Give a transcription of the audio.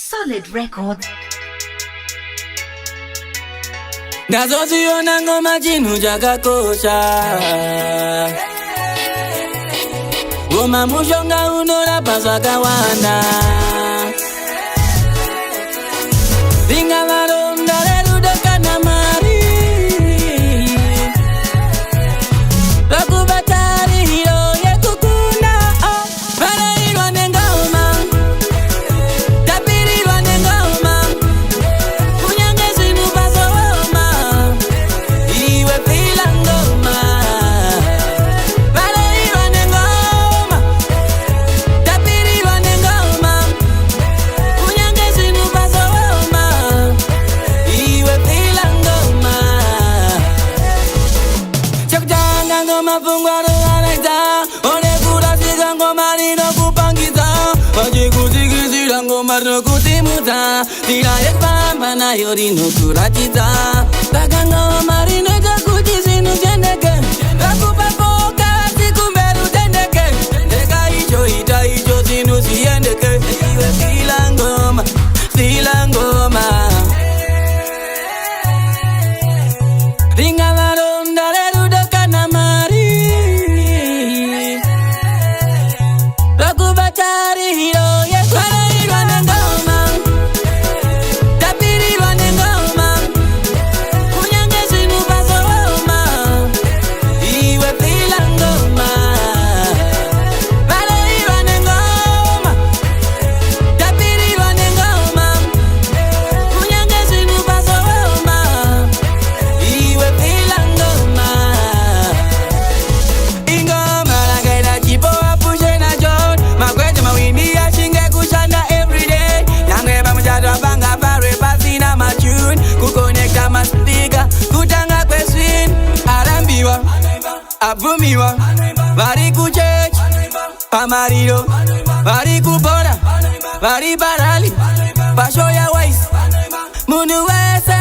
Solid record. Ngazoziona ngoma chinu chakakosha. Goma mushonga unorapa zvakawanda. Ringa varonda rerudo kana mari. Vakubatari hiro yekukunda. Varairwa nengoma. Tapirirwa nengoma. Kunyange zvinhu pazoma. Iwe pila ngoma. Varairwa nengoma. Tapirirwa nengoma. Kunyange zvinhu pazoma. Iwe pila ngoma. Chakutanga ngoma pungwaro varaita. One kurasika ngoma rinokupangidza. Vachikudzikizira ngoma rinokusimudza. Nzira yekufamba nayo rinokuratidza. Saka ngoma rinoita kuti zvinhu zviendeke. Vakupa boka sikumberi utendeke. Ndeka icho ita icho zvinhu zviendeke. Iwe fila ngoma, fila ngoma. Ringa varonda rerudo kana mari. Vakubatari hiro yekuvarairwa nengoma. Tapirirwa nengoma. Kunyange zvinhu pazoma. Iwe pila ngoma. Varairwa nengoma. Tapirirwa nengoma. Kunyange zvinhu pazoma. Iwe pila ngoma. Ingoma rakaita chipo apushe nacho. Makwete mawindi achinge kushanda everyday. Nyangwe pamuchato apanga parwe pasina matune. Kukonekta maspika kutanga kweswin. Arambiwa, abvumiwa. Vari kuchechi, pamariro. Vari kubora, vari parali. Pasho ya waisi, munhu wese